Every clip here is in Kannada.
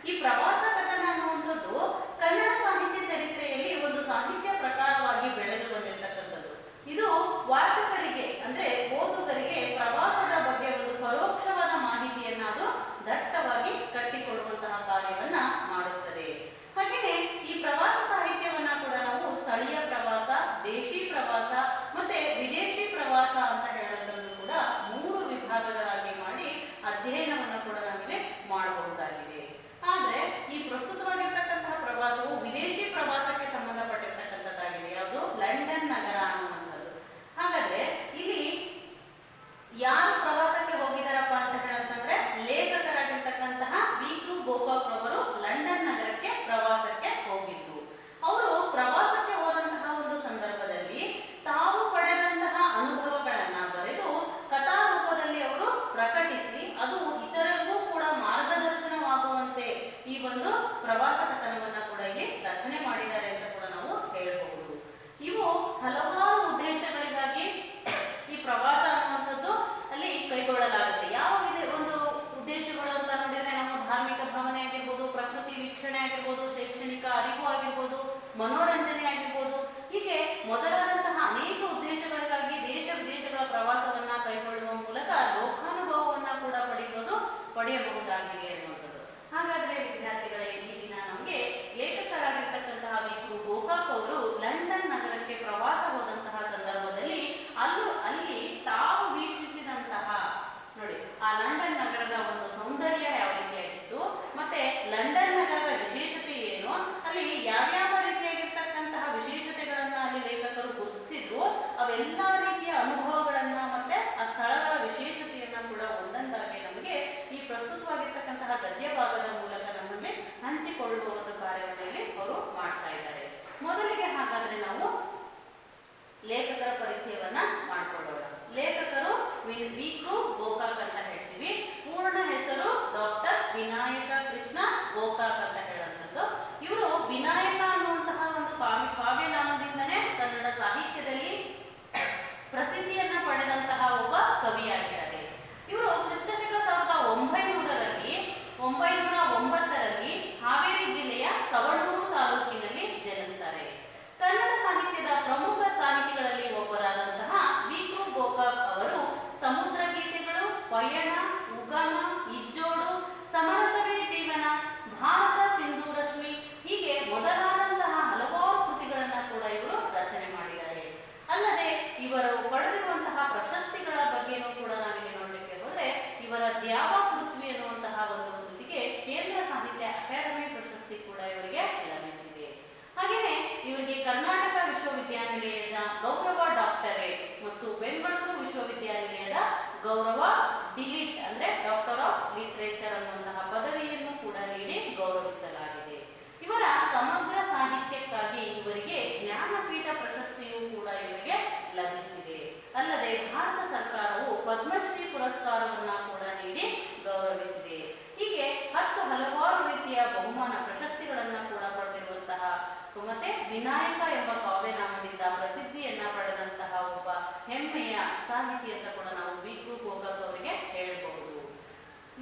ಈ ಪ್ರವಾಸ ಕಥನ ಅನ್ನುವಂಥದ್ದು ಕನ್ನಡ ಸಾಹಿತ್ಯ ಚರಿತ್ರೆಯಲ್ಲಿ ಒಂದು ಸಾಹಿತ್ಯ ಪ್ರಕಾರವಾಗಿ ಬೆಳೆದು ಬಂದಿರತಕ್ಕಂಥದ್ದು. ಇದು ವಾಚಕರಿಗೆ ಅಂದ್ರೆ ಓದುಗರಿಗೆ ಪ್ರವಾಸದ ಬಗ್ಗೆ ಒಂದು ಪರೋಕ್ಷವಾದ ಮಾಹಿತಿಯನ್ನ ಅದು ದಟ್ಟವಾಗಿ ಕಟ್ಟಿಕೊಡುವಂತಹ ಕಾರ್ಯವನ್ನ ಮಾಡುತ್ತದೆ. ಹಾಗೆಯೇ ಈ ಪ್ರವಾಸ ಸಾಹಿತ್ಯವನ್ನ ಕೂಡ ನಾವು ಸ್ಥಳೀಯ ಪ್ರವಾಸ, ದೇಶಿ ಪ್ರವಾಸ ಮತ್ತೆ ವಿದೇಶಿ ಪ್ರವಾಸ ಅಂತ ಹೇಳುವುದನ್ನು ಕೂಡ 3 ವಿಭಾಗಗಳಾಗಿ ಮಾಡಿ ಅಧ್ಯಯನವನ್ನು ಕೂಡ ನಾವಿಲ್ಲಿ ಮಾಡಬಹುದಾಗಿದೆ. ಆದ್ರೆ ಈ ಪ್ರಸ್ತುತವಾಗಿರ್ತಕ್ಕಂತಹ ಪ್ರವಾಸವು ವಿದೇಶಿ ಪ್ರವಾಸಕ್ಕೆ ಸಂಬಂಧಪಟ್ಟಿರ್ತಕ್ಕಂಥದ್ದಾಗಿದೆ. ಯಾವುದು? ಲಂಡನ್ ನಗರ ಅನ್ನುವಂಥದ್ದು. ಹಾಗಾದ್ರೆ ಇಲ್ಲಿ ಯಾರು ಪ್ರವಾಸಕ್ಕೆ ಹೋಗಿದಾರಪ್ಪ ಅಂತ ಹೇಳಂತಂದ್ರೆ ಲೇಖಕರಾಗಿರ್ತಕ್ಕಂತಹ ವಿ.ಕೃ. ಗೋಕಾಕ್ ಅವರು ಲಂಡನ್ ನಗರಕ್ಕೆ ಪ್ರವಾಸಕ್ಕೆ ಹೋಗಿದ್ರು. ಅವರು ಪ್ರವಾಸಕ್ಕೆ ಹೋದಂತಹ ಒಂದು ಸಂದರ್ಭದಲ್ಲಿ ತಾವು ಪಡೆದಂತಹ ಅನುಭವಗಳನ್ನ ಬರೆದು ಕಥಾ ರೂಪದಲ್ಲಿ ಅವರು ಪ್ರಕಟಿಸಿ ಅದು ಇತರರಿಗೂ ಕೂಡ ಮಾರ್ಗದರ್ಶನವಾಗುವಂತೆ ಈ ಒಂದು ಪ್ರವಾಸ ಕಥನವನ್ನ ಕೂಡ ಇಲ್ಲಿ ರಚನೆ ಮಾಡಿದ್ದಾರೆ ಅಂತ ಕೂಡ ನಾವು ಹೇಳಬಹುದು. ಇವು ಹಲವಾರು ಉದ್ದೇಶಗಳಿಗಾಗಿ ಈ ಪ್ರವಾಸ ಅನ್ನುವಂಥದ್ದು ಅಲ್ಲಿ ಕೈಗೊಳ್ಳಲಾಗುತ್ತೆ. ಯಾವ ಒಂದು ಉದ್ದೇಶಗಳು ಅಂತ ನೋಡಿದ್ರೆ ನಾವು ಧಾರ್ಮಿಕ ಭಾವನೆ ಆಗಿರ್ಬೋದು, ಪ್ರಕೃತಿ ವೀಕ್ಷಣೆ ಆಗಿರ್ಬೋದು, ಶೈಕ್ಷಣಿಕ ಅರಿವು ಆಗಿರ್ಬೋದು, ಮನೋರಂಜನೆ ಆಗಿರ್ಬೋದು, ಹೀಗೆ ಮೊದಲಾದಂತಹ ಅನೇಕ ಉದ್ದೇಶಗಳಿಗಾಗಿ ದೇಶ ವಿದೇಶಗಳ ಪ್ರವಾಸವನ್ನ ಕೈಗೊಳ್ಳುವ ಮೂಲಕ ಲೋಕಾನುಭವವನ್ನ ಕೂಡ ಪಡೆಯಬಹುದಾಗಿದೆ ಅನ್ನುವಂಥದ್ದು. ಹಾಗಾದ್ರೆ ವಿದ್ಯಾರ್ಥಿಗಳೇ, ಈ ದಿನ ನಮಗೆ ಲೇಖಕರಾಗಿರ್ತಕ್ಕಂತಹ ವಿ.ಕೃ. ಗೋಕಾಕ್ ಅವರು ಲಂಡನ್ ನಗರಕ್ಕೆ ಪ್ರವಾಸ ಹೋದಂತಹ ಸಂದರ್ಭದಲ್ಲಿ ಅಲ್ಲಿ ತಾವು ವೀಕ್ಷಿಸಿದಂತಹ ನೋಡಿ ಆ ಲಂಡನ್ ನಗರದ ಒಂದು ಸೌಂದರ್ಯ ಯಾವ ರೀತಿಯಾಗಿತ್ತು, ಮತ್ತೆ ಲಂಡನ್ ನಗರದ ವಿಶೇಷತೆ ಏನು, ಅಲ್ಲಿ ಯಾವ್ಯಾವ ರೀತಿಯಾಗಿರ್ತಕ್ಕಂತಹ ವಿಶೇಷತೆಗಳನ್ನ ಅಲ್ಲಿ ಲೇಖಕರು ಗುರುತಿಸಿದ್ರು, ಅವೆಲ್ಲ ರೀತಿಯ ಅನುಭವಗಳನ್ನ ಮತ್ತೆ ಆ ಸ್ಥಳಗಳ ವಿಶೇಷತೆಯನ್ನ ಕೂಡ ಒಂದೊಂದಾಗಿ ನಮಗೆ ಈ ಪ್ರಸ್ತುತವಾಗಿರ್ತಕ್ಕಂತಹ ಗದ್ಯ ಭಾಗದ ಮೂಲಕ ನಮಗೆ ಹಂಚಿಕೊಳ್ಳುವ ಒಂದು ಕಾರ್ಯವನ್ನು ಅವರು ಮಾಡ್ತಾ ಇದ್ದಾರೆ. ಮೊದಲಿಗೆ ಹಾಗಾದ್ರೆ ನಾವು ಲೇಖಕರ ಪರಿಚಯವನ್ನ ಮಾಡಿಕೊಳ್ಳೋಣ. ಲೇಖಕರು ವಿ.ಕೃ. ಗೋಕಾಕ್ ಅಂತ ಹೇಳ್ತೀವಿ. ಪೂರ್ಣ ಹೆಸರು ಡಾಕ್ಟರ್ ವಿನಾಯಕ ಕೃಷ್ಣ ಗೋಕಾಕ್ ಅಂತ ಹೇಳುವಂಥದ್ದು. ಇವರು ವಿನಾಯಕ ಅನ್ನುವಂತಹ ಒಂದು ಕಾವ್ಯನಾಮದಿಂದನೇ ಕನ್ನಡ ಸಾಹಿತ್ಯದಲ್ಲಿ ಪ್ರಸಿದ್ಧಿಯನ್ನ ಪಡೆದಂತಹ ಒಬ್ಬ ಕವಿಯಾಗಿದ್ದಾರೆ. ಇವರು ಕ್ರಿಸ್ತಶಕ 1909ರಲ್ಲಿ ಹಾವೇರಿ ಜಿಲ್ಲೆಯ ಸವಣೂರು ತಾಲೂಕಿನಲ್ಲಿ ಜನಿಸ್ತಾರೆ. ಕನ್ನಡ ಸಾಹಿತ್ಯದ ಪ್ರಮುಖ ಸಾಹಿತಿಗಳಲ್ಲಿ ಒಬ್ಬರಾದಂತಹ ವಿ.ಕೃ. ಗೋಕಾಕ್ ಅವರು ಸಮುದ್ರ ಗೀತೆಗಳು, ಪಯಣ, ಉಗಮ, ಇಜ್ಜೋಡು, ಸಮರಸವೇ ಜೀವನ, ಭಾರತ ಸಿಂಧು ರಶ್ಮಿ ಹೀಗೆ ಮೊದಲಾದಂತಹ ಹಲವಾರು ಕೃತಿಗಳನ್ನ ಕೂಡ ಇವರು ರಚನೆ ಮಾಡಿದ್ದಾರೆ. ಅಲ್ಲದೆ ಇವರು ಪಡೆದಿರುವಂತಹ ಪ್ರಶಸ್ತಿಗಳ ಬಗ್ಗೆನೂ ಕೂಡ ನಾವಿಲ್ಲಿ ನೋಡಲಿಕ್ಕೆ ಹೋದ್ರೆ ಇವರ ದ್ಯಾವ ಪೃಥ್ವಿ ಎನ್ನುವಂತಹ ಒಂದು ಕೃತಿಗೆ ಕೇಂದ್ರ ಸಾಹಿತ್ಯ ಅಕಾಡೆಮಿ ಪ್ರಶಸ್ತಿ ಕೂಡ ಇವರಿಗೆ ಲಭಿಸಿದೆ. ಹಾಗೆಯೇ ಇವರಿಗೆ ಕರ್ನಾಟಕ ವಿಶ್ವವಿದ್ಯಾನಿಲಯದ ಗೌರವ ಡಾಕ್ಟರೇಟ್ ಮತ್ತು ಬೆಂಗಳೂರು ವಿಶ್ವವಿದ್ಯಾನಿಲಯದ ಗೌರವ ಡಿಲಿಟ್ ಅಂದ್ರೆ ಡಾಕ್ಟರ್ ಆಫ್ ಲಿಟರೇಚರ್ ಅನ್ನುವಂತಹ ಪದವಿಯನ್ನು ಕೂಡ ನೀಡಿ ಗೌರವಿಸಲಾಗಿದೆ. ಇವರ ಸಮಗ್ರ ಸಾಹಿತ್ಯಕ್ಕಾಗಿ ಇವರಿಗೆ ಜ್ಞಾನಪೀಠ ಪ್ರಶಸ್ತಿಯೂ ಕೂಡ ಇವರಿಗೆ ಲಭಿಸಿದೆ. ಅಲ್ಲದೆ ಭಾರತ ಸರ್ಕಾರವು ಪದ್ಮಶ್ರೀ ಪುರಸ್ಕಾರವನ್ನ ಕೂಡ ನೀಡಿ ಗೌರವಿಸಿದೆ. ಹೀಗೆ ಹಲವಾರು ರೀತಿಯ ಬಹುಮಾನ ಪ್ರಶಸ್ತಿಗಳನ್ನ ಕೂಡ ಪಡೆದಿರುವಂತಹ ಮತ್ತೆ ವಿನಾಯಕ ಎಂಬ ಕಾವ್ಯನಾಮದಿಂದ ಪ್ರಸಿದ್ಧಿಯನ್ನ ಪಡೆದಂತಹ ಒಬ್ಬ ಹೆಮ್ಮೆಯ ಸಾಹಿತಿ ಅಂತ ಕೂಡ ನಾವು ವಿ.ಕೃ. ಗೋಕಾಕ್ ಅವರಿಗೆ ಹೇಳಬಹುದು.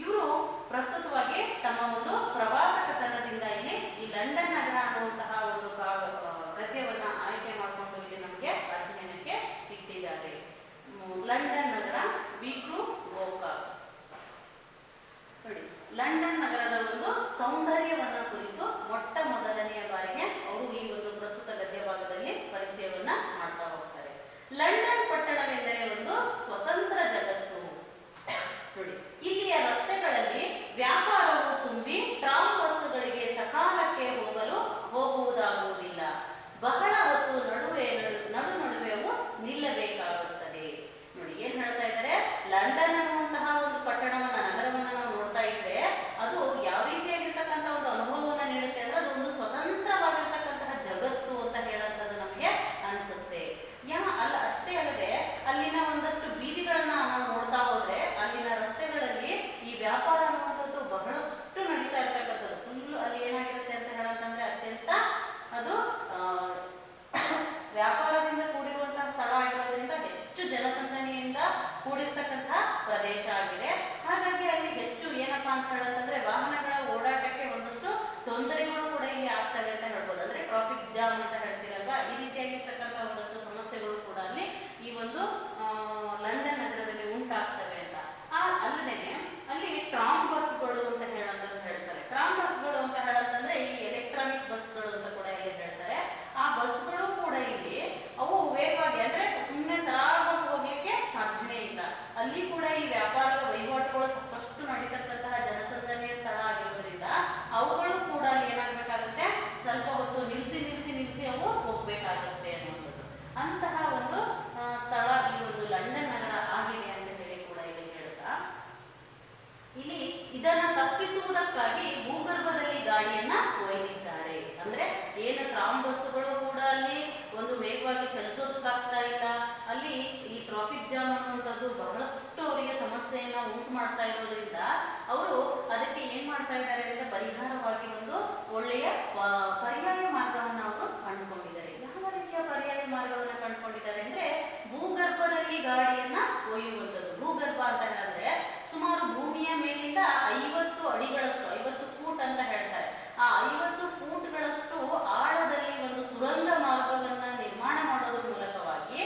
ಇವರು ಪ್ರಸ್ತುತವಾಗಿ ತಮ್ಮ ಒಂದು ಪ್ರವಾಸ ಕಥನದಿಂದ ಇಲ್ಲಿ ಈ ಲಂಡನ್ ನಗರ ಅನ್ನುವಂತಹ ಒಂದು ಗದ್ಯವನ್ನ ಆಯ್ಕೆ ಮಾಡಿಕೊಂಡು ಇಲ್ಲಿ ನಮಗೆ ಅಧ್ಯಯನಕ್ಕೆ ಇಟ್ಟಿದ್ದಾರೆ. ಲಂಡನ್ ನಗರ ವಿ.ಕೃ. ಗೋಕಾಕ್ ನೋಡಿ, ಲಂಡನ್ ನಗರದ ಒಂದು ಸೌಂದರ್ಯವನ್ನ ಕುರಿತು ಮೊಟ್ಟ ಮೊದಲನೆಯ ಬಾರಿಗೆ ಅವರು ಈ ಒಂದು ಪ್ರಸ್ತುತ ಗದ್ಯ ಭಾಗದಲ್ಲಿ ಪರಿಚಯವನ್ನ ಮಾಡ್ತಾ ಹೋಗ್ತಾರೆ. ಲಂಡನ್ ಪಟ್ಟಣವೆಂದರೆ ಒಂದು ಸ್ವತಂತ್ರ ಜಗತ್ತು. ನೋಡಿ, ಇಲ್ಲಿಯ ರಸ್ತೆಗಳಲ್ಲಿ ವ್ಯಾಪಾರವು ತುಂಬಿ ಟ್ರಾಮ್ ಬಸ್ಸುಗಳಿಗೆ ಸಕಾಲಕ್ಕೆ ಹೋಗುವುದಾಗುವುದಿಲ್ಲ. ಬಹಳ ಹೊತ್ತು ನಡುವೆಯೂ ನಿಲ್ಲಬೇಕಾಗುತ್ತದೆ. ನೋಡಿ, ಏನ್ ಹೇಳ್ತಾ ಇದ್ದಾರೆ, ಲಂಡನ್ ಅನ್ನುವಂತಹ ಒಂದು ಪಟ್ಟಣವನ್ನ ನಗರವನ್ನ ನಾವು ನೋಡ್ತಾ ಇದ್ರೆ ಅದು ಯಾವ ರೀತಿಯಾಗಿರ್ತಕ್ಕಂಥ ಒಂದು ಅನುಭವವನ್ನ ನೀಡುತ್ತೆ ಅಂದ್ರೆ ಅದು ಒಂದು ಸ್ವತಂತ್ರವಾಗಿರ್ತಕ್ಕಂತಹ ಜಗತ್ತು ಅಂತ ಹೇಳಂತದ್ದು ನಮಗೆ ಅನಿಸುತ್ತೆ. ಅಷ್ಟೇ ಅಲ್ಲದೆ ಅಲ್ಲಿನ ಒಂದಷ್ಟು ಬೀದಿಗಳನ್ನ ನಾವು ನೋಡ್ತಾ ಹೋದ್ರೆ ಅಲ್ಲಿನ ರಸ್ತೆಗಳಲ್ಲಿ ಈ ವ್ಯಾಪಾರ ಅನ್ನುವಂಥದ್ದು ಬಹಳಷ್ಟು ನಡೀತಾ ಇರ್ತಕ್ಕಂಥದ್ದು. ಫುಲ್ ಅಲ್ಲಿ ಏನಾಗಿರುತ್ತೆ ಅಂತ ಹೇಳಂತಂದ್ರೆ ಅತ್ಯಂತ ಅದು ವ್ಯಾಪಾರದಿಂದ ಕೂಡಿರುವಂತಹ ಸ್ಥಳ ಆಗಿರೋದ್ರಿಂದ ಹೆಚ್ಚು ಜನಸಂದಣಿಯಿಂದ ಕೂಡಿರ್ತಕ್ಕಂತಹ ಪ್ರದೇಶ ಆಗಿದೆ. ಹಾಗಾಗಿ ಅಲ್ಲಿ ಹೆಚ್ಚು ಏನಪ್ಪಾ ಅಂತ ಹೇಳಂತಂದ್ರೆ ವಾಹನಗಳ ಓಡಾಟಕ್ಕೆ ಒಂದಷ್ಟು ಇದನ್ನ ತಪ್ಪಿಸುವುದಕ್ಕಾಗಿ ಭೂಗರ್ಭದಲ್ಲಿ ಗಾಡಿಯನ್ನ ಒಯ್ದಿದ್ದಾರೆ. ಅಂದ್ರೆ ಏನು ಟ್ರಾಮ್ ಬಸ್ಸುಗಳು ಕೂಡ ಅಲ್ಲಿ ಒಂದು ವೇಗವಾಗಿ ಚಲಿಸೋದಕ್ಕಾಗ್ತಾ ಇಲ್ಲ, ಅಲ್ಲಿ ಈ ಟ್ರಾಫಿಕ್ ಜಾಮ್ ಅನ್ನುವಂಥದ್ದು ಬಹಳಷ್ಟು ಅವರಿಗೆ ಸಮಸ್ಯೆಯನ್ನ ಉಂಟು ಮಾಡ್ತಾ ಇರೋದ್ರಿಂದ ಅವರು ಅದಕ್ಕೆ ಏನ್ ಮಾಡ್ತಾ ಇದ್ದಾರೆ ಅಂದ್ರೆ ಪರಿಹಾರವಾಗಿ ಒಂದು ಒಳ್ಳೆಯ ಪರ್ಯಾಯ ಮಾರ್ಗವನ್ನ ಅವರು ಕಂಡುಕೊಂಡಿದ್ದಾರೆ. ಯಾವ ರೀತಿಯ ಪರ್ಯಾಯ ಮಾರ್ಗವನ್ನ ಕಂಡುಕೊಂಡಿದ್ದಾರೆ ಅಂದ್ರೆ ಭೂಗರ್ಭದಲ್ಲಿ ಗಾಡಿಯನ್ನ ಒಯ್ಯುವಂಥದ್ದು. ಭೂಗರ್ಭ ಅಂತ ಹೇಳಿದ್ರೆ ಸುಮಾರು ಭೂಮಿಯ ಮೇಲಿಂದ 50 ಅಡಿಗಳಷ್ಟು, 50 ಫೂಟ್ ಅಂತ ಹೇಳ್ತಾರೆ. ಆ 50 ಫೂಟ್ಗಳಷ್ಟು ಆಳದಲ್ಲಿ ಒಂದು ಸುರಂಗ ಮಾರ್ಗವನ್ನ ನಿರ್ಮಾಣ ಮಾಡೋದ್ರ ಮೂಲಕವಾಗಿ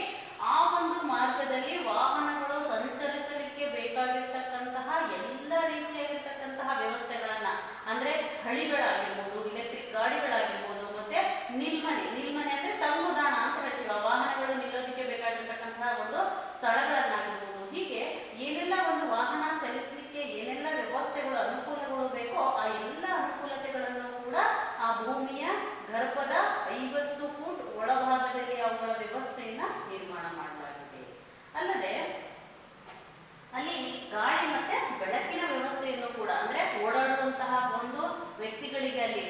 ಆ ಒಂದು ಮಾರ್ಗದಲ್ಲಿ ವಾಹನಗಳು ಸಂಚರಿಸಲಿಕ್ಕೆ ಬೇಕಾಗಿರ್ತಕ್ಕಂತಹ ಎಲ್ಲ ರೀತಿಯಾಗಿರ್ತಕ್ಕಂತಹ ವ್ಯವಸ್ಥೆಗಳನ್ನ, ಅಂದ್ರೆ ಹಳಿಗಳಾಗಿರ್ಬೋದು, ಇಲೆಕ್ಟ್ರಿಕ್ ಗಾಡಿಗಳಾಗಿರ್ಬೋದು, ಮತ್ತೆ ನಿಲ್ಮನೆ ಅಂದ್ರೆ ತಂಗುದಾಣ ಅಂತ ಹೇಳ್ತೀವಿ, ಆ ವಾಹನಗಳು ನಿಲ್ಲೋದಕ್ಕೆ ಬೇಕಾಗಿರ್ತಕ್ಕಂತಹ ಒಂದು ಸ್ಥಳಗಳನ್ನಾಗಿರ್ಬೋದು, ಹೀಗೆ ಏನೆಲ್ಲ ಒಂದು ವಾಹನ ಚಲಿಸಲಿಕ್ಕೆ ಏನೆಲ್ಲ ವ್ಯವಸ್ಥೆಗಳು ಅನುಕೂಲಗಳು ಬೇಕೋ ಆ ಎಲ್ಲ ಅನುಕೂಲತೆಗಳನ್ನು ಕೂಡ ಆ ಭೂಮಿಯ ಗರ್ಭದ 50 ಫೂಟ್ ಒಳಭಾಗದಲ್ಲಿ ಅವುಗಳ ವ್ಯವಸ್ಥೆಯನ್ನ ನಿರ್ಮಾಣ ಮಾಡಲಾಗಿದೆ. ಅಲ್ಲದೆ ಅಲ್ಲಿ ಗಾಳಿ ಮತ್ತೆ ಬೆಳಕಿನ ವ್ಯವಸ್ಥೆಯನ್ನು ಕೂಡ, ಅಂದ್ರೆ ಓಡಾಡುವಂತಹ ಒಂದು ವ್ಯಕ್ತಿಗಳಿಗೆ, ಅಲ್ಲಿ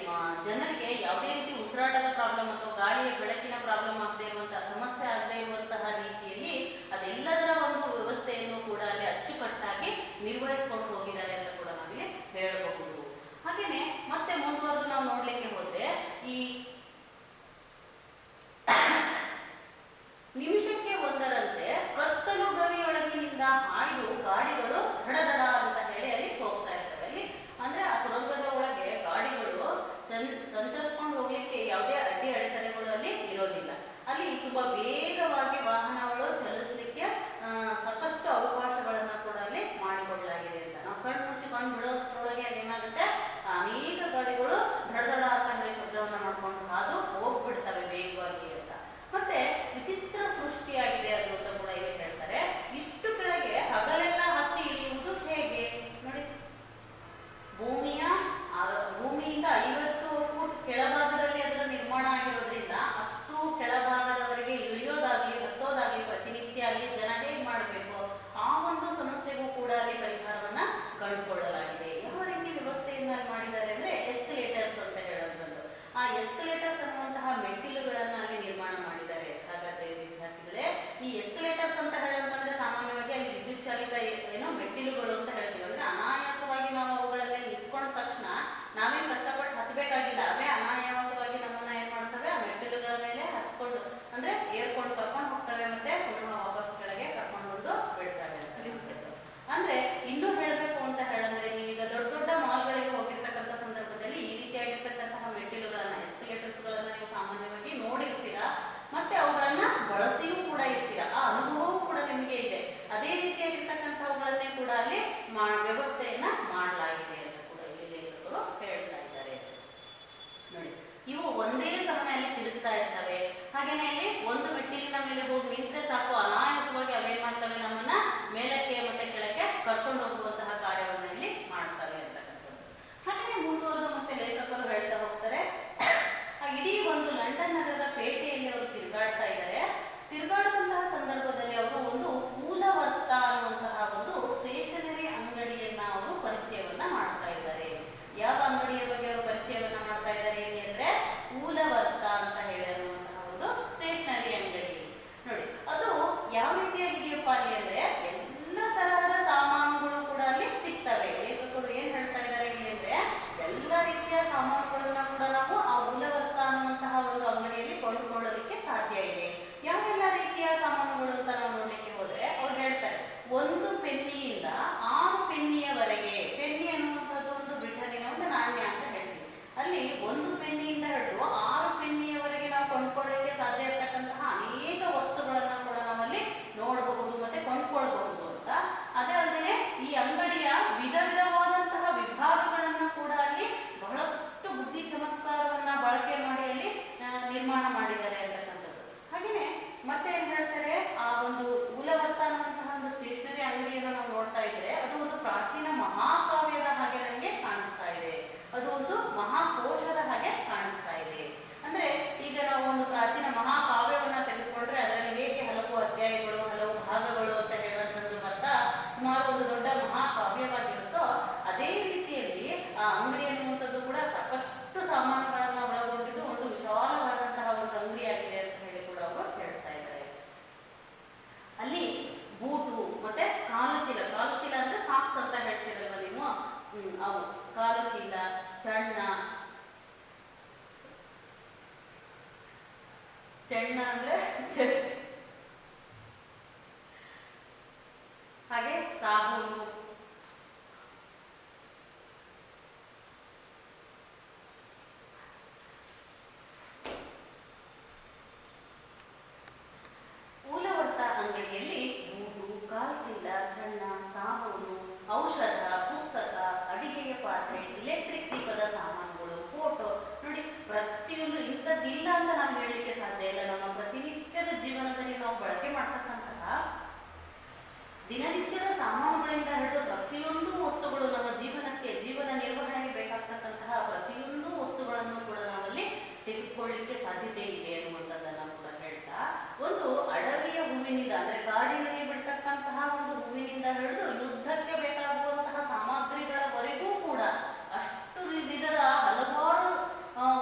ಜನರಿಗೆ ಯಾವುದೇ ರೀತಿ ಉಸಿರಾಟದ ಪ್ರಾಬ್ಲಮ್ ಅಥವಾ ಗಾಳಿಯ ಬೆಳಕಿನ ಪ್ರಾಬ್ಲಮ್ ಆಗದೆ ಇರುವಂತಹ, ಸಮಸ್ಯೆ ಆಗದೆ ಇರುವಂತಹ ರೀತಿಯಲ್ಲಿ ಅದೆಲ್ಲದರ ಒಂದು ವ್ಯವಸ್ಥೆಯನ್ನು ಕೂಡ ಅಲ್ಲಿ ಅಚ್ಚುಕಟ್ಟಾಗಿ ನಿರ್ವಹಿಸಿಕೊಂಡು ಹೋಗಿದ್ದಾರೆ ಅಂತ ಕೂಡ ನಾವಿಲ್ಲಿ ಹೇಳಬಹುದು. ಹಾಗೇನೆ ಮತ್ತೆ ಮುಂದುವರೆದು ನಾವು ನೋಡ್ಲಿಕ್ಕೆ ಹೋದ್ರೆ ಈ ನಿಮಿಷಕ್ಕೆ ಒಂದರಂತೆ ಕತ್ತಲು ಗವಿಯೊಳಗಿನಿಂದ ಹಾಯ್ದು ಗಾಡಿಗಳು ದಡದಡ ಅಂತ ಹೇಳಿ ಅಲ್ಲಿ ಹೋಗ್ತಾ ಇರ್ತವೆ. ಅಲ್ಲಿ ಅಂದ್ರೆ ಆ ಸುರಂಗದ ಒಳಗೆ ಗಾಡಿಗಳು ಸಂಚರಿಸ್ಕೊಂಡು ಹೋಗ್ಲಿಕ್ಕೆ ಯಾವುದೇ ಅಡ್ಡಿ ಅಡೆತಡೆಗಳು ಅಲ್ಲಿ ಇರೋದಿಲ್ಲ. ಅಲ್ಲಿ ತುಂಬಾ ವೇಗವಾಗಿ ವಾಹನಗಳು ಚಲಿಸಲಿಕ್ಕೆ ಸಾಕಷ್ಟು ಅವಕಾಶಗಳನ್ನ ಕೂಡ ಅಲ್ಲಿ ಮಾಡಿಕೊಡಲಾಗಿದೆ ಅಂತ ನಾವು ಕಣ್ಣು ಮುಚ್ಚಿಕೊಂಡು ಬಿಡೋಷ್ಟರೊಳಗೆ ಏನಾಗುತ್ತೆ, ಅನೇಕ ಗಾಡಿಗಳು ದಡದಡ ಅಂತ ಹೇಳಿ ಶಬ್ದವನ್ನ ಮಾಡ್ಕೊಂಡು ಹಾದು ಹೋಗ್ಬಿಡ್ತವೆ ವೇಗವಾಗಿ ಅಂತ. ಮತ್ತೆ ವಿಚಿತ್ರ ಸೃಷ್ಟಿಯಾಗಿದೆ ಅದು ಅಂತ ಕೂಡ ಇಲ್ಲಿ ಹೇಳ್ತಾರೆ. ಇಷ್ಟು ಕೆಳಗೆ ಹಗಲೆಲ್ಲ ಹತ್ತಿ ಇಳಿಯುವುದು ಹೇಗೆ ನೋಡಿ, ಭೂಮಿಯಿಂದ 50 ಫೂಟ್ ಕೆಳಭಾಗದಲ್ಲಿ ಅದರ ನಿರ್ಮಾಣ ಆಗಿರೋದ್ರಿಂದ ಅಷ್ಟು ಕೆಳಭಾಗದವರೆಗೆ ಇಳಿಯೋದಾಗ್ಲಿ ಹತ್ತೋದಾಗ್ಲಿ ಪ್ರತಿನಿತ್ಯ ಅಲ್ಲಿ ಜನ ಹೇಗೆ ಮಾಡಬೇಕು, ಆ ಒಂದು ಸಮಸ್ಯೆಗೂ ಕೂಡ ಅಲ್ಲಿ ಪರಿಹಾರವನ್ನ ಕಂಡುಕೊಳ್ಳಲಾಗಿದೆ. ಯಾವ ರೀತಿ ವ್ಯವಸ್ಥೆಯನ್ನ ಮಾಡಿದ್ದಾರೆ ಅಂದ್ರೆ ಎಸ್ಕಲೇಟರ್ಸ್ ಅಂತ ಹೇಳುವಂಥದ್ದು. ಆ ಎಸ್ಕಲೇಟರ್ಸ್ ಅನ್ನುವಂತಹ ಅಂಗಡಿ ಅನ್ನುವಂಥದ್ದು ಕೂಡ ಸಾಕಷ್ಟು ಸಾಮಾನುಗಳನ್ನ ಒಳಗೊಂಡಿದ್ದು ಒಂದು ವಿಶಾಲವಾದಂತಹ ಒಂದು ಅಂಗಡಿಯಾಗಿದೆ ಅಂತ ಹೇಳಿ ಕೂಡ ಅವರು ಹೇಳ್ತಾ ಇದ್ದಾರೆ. ಅಲ್ಲಿ ಬೂಟು ಮತ್ತೆ ಕಾಲು ಚೀಲ ಅಂದ್ರೆ ಸಾಕ್ಸ್ ಅಂತ ಹೇಳ್ತೀರಲ್ವ ನೀವು, ಅವು ಕಾಲು ಚೀಲ, ಚೆಣ್ಣ ಅಂದ್ರೆ ಹಾಗೆ ಸಾಬೂನು, ಮೂಲವರ್ತ ಅಂಗಡಿಯಲ್ಲಿ ಬೂಟು, ಕಾಲ್ಚೀಲ, ಚೆಣ್ಣ, ಸಾಬೂನು, ಔಷಧ, ಪುಸ್ತಕ, ಅಡಿಗೆಯ ಪಾತ್ರೆ, ಎಲೆಕ್ಟ್ರಿಕ್ ದೀಪದ ಸಾಮಾನುಗಳು, ಫೋಟೋ, ನೋಡಿ ಪ್ರತಿಯೊಂದು ಇಂಥದ್ದಿಲ್ಲ ಅಂತ ನಾವು ಹೇಳಲಿಕ್ಕೆ ಸಾಧ್ಯ ಇಲ್ಲ. ನಮ್ಮ ಪ್ರತಿನಿತ್ಯದ ಜೀವನದಲ್ಲಿ ನಾವು ಬಳಕೆ ಮಾಡ್ತಕ್ಕಂತಹ ದಿನನಿತ್ಯದ ಸಾಮಾನುಗಳಿಂದ ಹಿಡಿದು ಪ್ರತಿಯೊಂದು ವಸ್ತುಗಳು ನಮ್ಮ ಜೀವನ ನಿರ್ವಹಣೆಗೆ ಬೇಕಾಗ್ತಕ್ಕಂತಹ ಪ್ರತಿಯೊಂದು ವಸ್ತುಗಳನ್ನು ಕೂಡ ನಾವಲ್ಲಿ ತೆಗೆದುಕೊಳ್ಳಲಿಕ್ಕೆ ಸಾಧ್ಯತೆ ಇದೆ ಅನ್ನುವಂಥದ್ದನ್ನು ಕೂಡ ಹೇಳ್ತಾ, ಒಂದು ಅಡವಿಯ ಹೂವಿನಿಂದ ಅಂದ್ರೆ ಕಾಡಿನಲ್ಲಿ ಬಿಡ್ತಕ್ಕಂತಹ ಒಂದು ಹೂವಿನಿಂದ ಹಿಡಿದು ಯುದ್ಧಕ್ಕೆ ಬೇಕಾಗುವಂತಹ ಸಾಮಗ್ರಿಗಳವರೆಗೂ ಕೂಡ ಅಷ್ಟು ವಿಧದ ಹಲವಾರು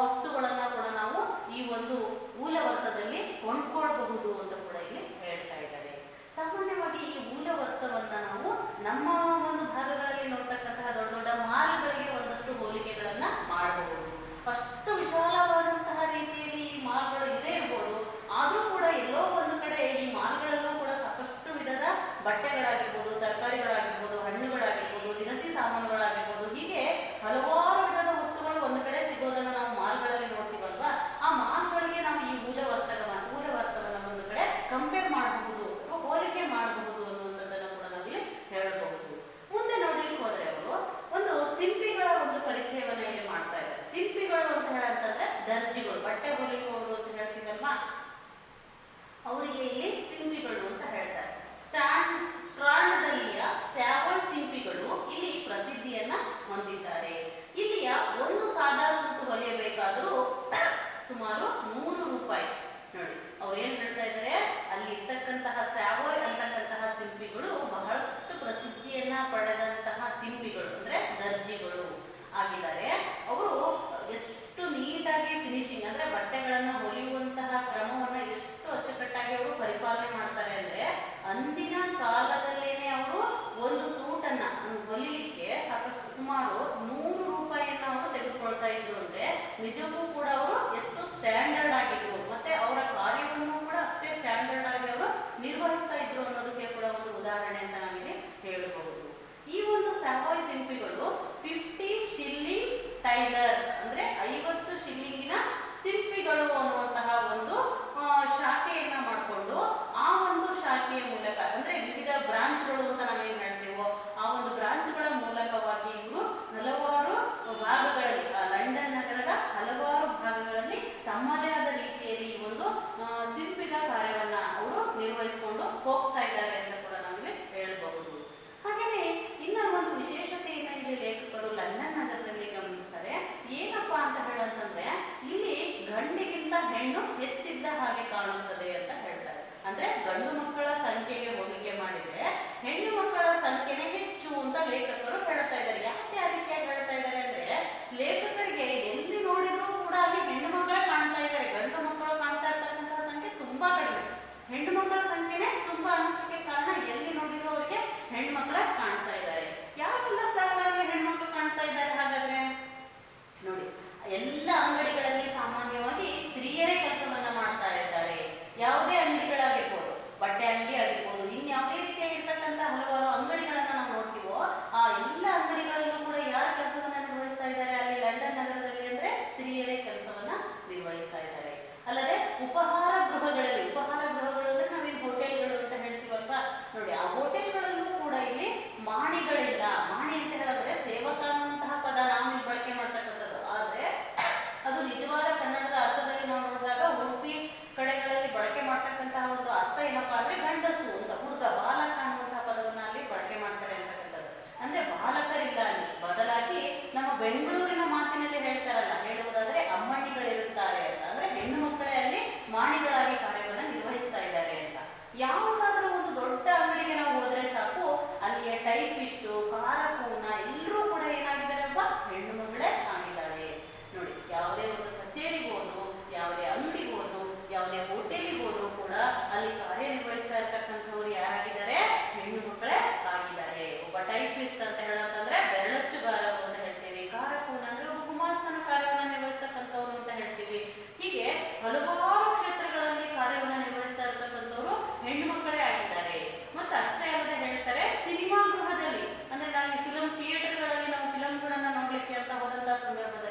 ವಸ್ತುಗಳನ್ನ ಕೂಡ ನಾವು ಈ ಒಂದು ಮೂಲವರ್ತದಲ್ಲಿ ಕೊಂಡ್ಕೊಳ್ಬಹುದು ಅಂತ ಕೂಡ ಇಲ್ಲಿ ಹೇಳ್ತಾ ಇದ್ದಾರೆ. ಸಾಮಾನ್ಯವಾಗಿ ಈ ಮೂಲವರ್ತವನ್ನ ನಾವು ನಮ್ಮ ಒಂದು ಭಾಗಗಳಲ್ಲಿ ನೋಡ್ತಕ್ಕಂತಹ ದೊಡ್ಡ ದೊಡ್ಡ ಮಾಲ್ಗಳಿಗೆ ಒಂದಷ್ಟು ಹೋಲಿಕೆಗಳನ್ನ ಮಾಡಬಹುದು. ಅಷ್ಟು ವಿಶಾಲವಾದಂತಹ ರೀತಿಯಲ್ಲಿ ಈ ಮಾಲ್ಗಳು ಇದೆ ಇರ್ಬೋದು, ಆದ್ರೂ ಕೂಡ ಎಲ್ಲೋ ಒಂದು ಕಡೆ ಈ ಮಾಲ್ಗಳಲ್ಲೂ ಕೂಡ ಸಾಕಷ್ಟು ವಿಧದ ಬಟ್ಟೆಗಳಾಗಿರ್ಬೋದು, ತರಕಾರಿಗಳಾಗಿರ್ಬೋದು, ಹಣ್ಣುಗಳಾಗಿರ್ಬೋದು, ದಿನಸಿ ಸಾಮಾನುಗಳಾಗಿರ್ಬೋದು, ಹೀಗೆ ಹಲವಾರು ವಿಧದ ವಸ್ತುಗಳು ಒಂದು ಕಡೆ ಸಿಗೋದನ್ನ ನಾವು ಮಾಲ್ಗಳಲ್ಲಿ ನೋಡ್ತೀವಲ್ವಾ, ಆ ಮಾಲ್ಗಳಿಗೆ ನಾವು ಈ ಮೂಲವರ್ತವನ್ನ ಒಂದು ಕಡೆ ಕಂಪೇರ್ ಮಾಡಬಹುದು ಅಥವಾ ಹೋಲಿಕೆ ಮಾಡಬಹುದು ಅನ್ನುವಂಥದ್ದನ್ನು ಕೂಡ ನಾವಿಲ್ಲಿ ಹೇಳಬಹುದು. ಮುಂದೆ ನೋಡ್ಲಿಕ್ಕೆ ಹೋದ್ರೆ ಅವರು ಒಂದು ಸಿಂಪಿಗಳ ಒಂದು ಪರಿಚಯವನ್ನ ಇಲ್ಲಿ ಮಾಡ್ತಾ ಇದ್ದಾರೆ. ಸಿಂಪಿಗಳು ಅಂತ ಹೇಳಂತಂದ್ರೆ ದರ್ಜಿಗಳು, ಬಟ್ಟೆ ಹೊಲಿಯುವವರು ಅಂತ ಹೇಳ್ತೀವಲ್ವಾ, ಅವರಿಗೆ ಇಲ್ಲಿ ಸಿಂಪಿಗಳು ಅಂತ ಹೇಳ್ತಾರೆ. ಸ್ಟ್ರಾಂಡ್ದಲ್ಲಿಯ ಸ್ಯಾವೋಯ್ ಸಿಂಪಿಗಳು ಇಲ್ಲಿ ಪ್ರಸಿದ್ಧಿಯನ್ನ ಹೊಂದಿದ್ದಾರೆ. ಇಲ್ಲಿಯ ಒಂದು ಸಾದಾ ಸೂಟು ಹೊಲಿಯಬೇಕಾದರೂ ಸುಮಾರು 100 ರೂಪಾಯಿ. ನೋಡಿ ಅವ್ರು ಏನ್ ಹೇಳ್ತಾ ಇದ್ದಾರೆ, ಅಲ್ಲಿ ಇರ್ತಕ್ಕಂತಹ ಸ್ಯಾವೋಯ್ ಅಂತಕ್ಕಂತಹ ಸಿಂಪಿಗಳು ಬಹಳಷ್ಟು ಪ್ರಸಿದ್ಧಿಯನ್ನ ಪಡೆದಂತಹ ಸಿಂಪಿಗಳು ಅಂದ್ರೆ ದರ್ಜಿಗಳು ಆಗಿದ್ದಾರೆ. ಅವರು ಎಷ್ಟು ನೀಟಾಗಿ ಫಿನಿಶಿಂಗ್ ಅಂದ್ರೆ ಬಟ್ಟೆಗಳನ್ನ ಹೊಲಿಯುವಂತಹ ಕ್ರಮವನ್ನ ಎಷ್ಟು ಅಚ್ಚುಕಟ್ಟಾಗಿ ಅವರು ಪರಿಪಾಲನೆ ಮಾಡ್ತಾರೆ ಅಂದ್ರೆ, ಅಂದಿನ ಕಾಲದಲ್ಲೇನೆ ಅವರು ಒಂದು ಸೂಟನ್ನ ಹೊಲಿಲಿಕ್ಕೆ ಸಾಕಷ್ಟು ಸುಮಾರು 100 ರೂಪಾಯಿಯನ್ನ ಅವರು ತೆಗೆದುಕೊಳ್ತಾ ಇದ್ರು. ಅಂದ್ರೆ ನಿಜಕ್ಕೂ ಕೂಡ ಅವರು ಎಷ್ಟು ಸ್ಟ್ಯಾಂಡರ್ಡ್ ಆಗಿದ್ರು, ಮತ್ತೆ ಅವರ ಕಾರ್ಯವನ್ನು ಕೂಡ ಅಷ್ಟೇ ಸ್ಟ್ಯಾಂಡರ್ಡ್ ಆಗಿ ಅವರು ನಿರ್ವಹಿಸ್ತಾ ಇದ್ರು ಅನ್ನೋದಕ್ಕೆ ಕೂಡ ಒಂದು ಉದಾಹರಣೆ ಅಂತ ನಾವಿಲ್ಲಿ ಹೇಳಬಹುದು. ಈ ಒಂದು ಸ್ಯಾವೋಯ್ ಸಿಂಪಿಗಳು 50 ಶಿಲ್ಲಿಂಗ್ ಟೈಲರ್ ಅಂದ್ರೆ 50 ಶಿಲ್ಲಿಂಗಿನ ಸಿಂಪಿಗಳು ಅನ್ನುವಂತಹ ಒಂದು ಶಾಖೆಯನ್ನ ಮಾಡಿಕೊಂಡು, ಆ ಒಂದು ಶಾಖೆಯ ಮೂಲಕ ಅಂದ್ರೆ ವಿವಿಧ ಬ್ರಾಂಚ್ಗಳು ಅಂತ ನಾವೇನ್ ಹೇಳ್ತೀವೋ ಆ ಒಂದು ಬ್ರಾಂಚ್ಗಳ ಮೂಲಕವಾಗಿ ಇವರು ಹಲವಾರು ಭಾಗಗಳಲ್ಲಿ, ಲಂಡನ್ ನಗರದ ಹಲವಾರು ಭಾಗಗಳಲ್ಲಿ ತಮ್ಮದೇ ಆದ ರೀತಿಯಲ್ಲಿ ಈ ಒಂದು ಸಿಂಪಿಗ ಕಾರ್ಯವನ್ನ ಅವರು ನಿರ್ವಹಿಸಿಕೊಂಡು ಹೋಗ್ತಾ ಇದ್ದಾರೆ ಅಂತ ಕೂಡ ನಮಗೆ ಹೇಳಬಹುದು. ಹಾಗೆಯೇ ಇನ್ನ ಒಂದು ವಿಶೇಷತೆಯನ್ನ ಇಲ್ಲಿ ಲೇಖಕರು ಲಂಡನ್ ನಗರದಲ್ಲಿ ಗಮನಿಸ್ತಾರೆ. ಏನಪ್ಪಾ ಅಂತ ಹೇಳಂತಂದ್ರೆ, ಇಲ್ಲಿ ಗಂಡಿಗಿಂತ ಹೆಣ್ಣು ಹೆಚ್ಚಿದ್ದ ಹಾಗೆ ಕಾಣುತ್ತದೆ ಅಂತ ಹೇಳ್ತಾರೆ. ಅಂದ್ರೆ ಗಂಡು ಮಕ್ಕಳ ಸಂಖ್ಯೆಗೆ ಹೋಲಿಕೆ ಮಾಡಿದ್ರೆ ಹೆಣ್ಣು ಮಕ್ಕಳ ಸಂಖ್ಯೆನೇ ಹೆಚ್ಚು ಅಂತ ಲೇಖಕರು ಹೇಳ್ತಾ ಇದ್ದಾರೆ. ಯಾಕೆ ಆ ರೀತಿಯಾಗಿ ಹೇಳ್ತಾ ಇದ್ದಾರೆ ಅಂದ್ರೆ, ಲೇಖಕರಿಗೆ ಎಲ್ಲಿ ನೋಡಿದ್ರು ಕೂಡ ಅಲ್ಲಿ ಹೆಣ್ಣು ಮಕ್ಕಳೇ ಕಾಣ್ತಾ ಇದ್ದಾರೆ. ಗಂಡು ಮಕ್ಕಳು ಕಾಣ್ತಾ ಇರ್ತಕ್ಕಂತಹ ಸಂಖ್ಯೆ ತುಂಬಾ ಕಡಿಮೆ, ಹೆಣ್ಣು ಮಕ್ಕಳ ಸಂಖ್ಯೆನೇ ತುಂಬಾ ಅನಿಸಲಿಕ್ಕೆ ಕಾರಣ ಎಲ್ಲಿ ನೋಡಿದ್ರು ಅವರಿಗೆ ಹೆಣ್ಣು ಮಕ್ಕಳ ಕಾಣ್ತಾ ಇದ್ದಾರೆ. ಯಾವೆಲ್ಲ ಸ್ಥಳಗಳಲ್ಲಿ ಹೆಣ್ಮಕ್ಳು ಕಾಣ್ತಾ ಇದ್ದಾರೆ ಹಾಗಾದ್ರೆ ನೋಡಿ, ಎಲ್ಲ ಅಂಗಡಿಗಳಲ್ಲಿ ಸಾಮಾನ್ಯವಾಗಿ ಸ್ತ್ರೀಯರೇ ಕೆಲಸವನ್ನ ಮಾಡ್ತಾ ಇದ್ದಾರೆ. ಯಾವುದೇ ಅಂಗಡಿಗಳಾಗಿರ್ಬೋದು, ಬಟ್ಟೆ ಅಂಗಡಿ ಆಗಿರ್ಬೋದು, ಇನ್ಯಾವುದೇ ರೀತಿಯಾಗಿರ್ತಕ್ಕಂಥ ಹಲವಾರು ಅಂಗಡಿಗಳನ್ನ ನಾವು ನೋಡ್ತೀವೋ ಆ ಎಲ್ಲ ಅಂಗಡಿಗಳಲ್ಲೂ ಕೂಡ ಯಾರು ಕೆಲಸವನ್ನ ನಿರ್ವಹಿಸ್ತಾ ಇದ್ದಾರೆ ಅಲ್ಲಿ ಲಂಡನ್ ನಗರದಲ್ಲಿ ಅಂದ್ರೆ ಸ್ತ್ರೀಯರೇ ಕೆಲಸವನ್ನ ನಿರ್ವಹಿಸ್ತಾ ಇದ್ದಾರೆ. ಅಲ್ಲದೆ ಉಪಹಾರ ಗೃಹಗಳು ಅಂದ್ರೆ ನಾವೇನು ಹೋಟೆಲ್ಗಳು ಅಂತ ಹೇಳ್ತೀವಲ್ವಾ, ನೋಡಿ ಆ ಹೋಟೆಲ್ಗಳಲ್ಲೂ ಕೂಡ ಇಲ್ಲಿ ಮಾಣಿಗಳಿಲ್ಲ. ಮಾಣಿ ಅಂತ ಹೇಳಿದ್ರೆ ಸೇವಕ ಅನ್ನುವಂತಹ ಪದ ನಾವು ಇಲ್ಲಿ ಬಳಕೆ ಮಾಡ್ತಕ್ಕಂಥದ್ದು, ಆದ್ರೆ ಅದು ನಿಜವಾದ ಕನ್ನಡದ ಅರ್ಥದಲ್ಲಿ ನಾವು ನೋಡಿದಾಗ ಉಡುಪಿ ಕಡೆಗಳಲ್ಲಿ ಬಳಕೆ ಮಾಡ್ತಕ್ಕಂತಹ ಒಂದು ಅರ್ಥ ಏನಪ್ಪಾ ಅಂದ್ರೆ ಗಂಡಸು ಅಂತ, ಹುಡುಗ, ಬಾಲಕ ಅನ್ನುವಂತಹ ಪದವನ್ನ ಅಲ್ಲಿ ಬಳಕೆ ಮಾಡ್ತಾರೆ ಅಂತಕ್ಕಂಥದ್ದು. ಅಂದ್ರೆ ಬಾಲಕರಿಲ್ಲ ಅಲ್ಲಿ, ಬದಲಾಗಿ ನಮ್ಮ ಬೆಂಗಳೂರಿನ ಮಾತಿನಲ್ಲಿ ಹೇಳುವುದಾದ್ರೆ ಅಮ್ಮಣಿಗಳಿರುತ್ತಾರೆ ಅಂತ, ಅಂದ್ರೆ ಹೆಣ್ಣು ಮಕ್ಕಳೇ ಅಲ್ಲಿ ಮಾಣಿಗಳಾಗಿ ಕಾರ್ಯವನ್ನ ನಿರ್ವಹಿಸ್ತಾ ಇದ್ದಾರೆ ಅಂತ. ಯಾವುದಾದ್ರೂ ಒಂದು ದೊಡ್ಡ ಅಂಗಡಿಗೆ ನಾವು ಹೋದ್ರೆ ಸಾಕು, ಅಲ್ಲಿಯ ಟೈಪಿಸ್ಟು, ಕಾರಕೂನ ಎಲ್ಲರೂ ಕೂಡ ಏನಾಗಿದ್ದಾರೆ, ಹೆಣ್ಣು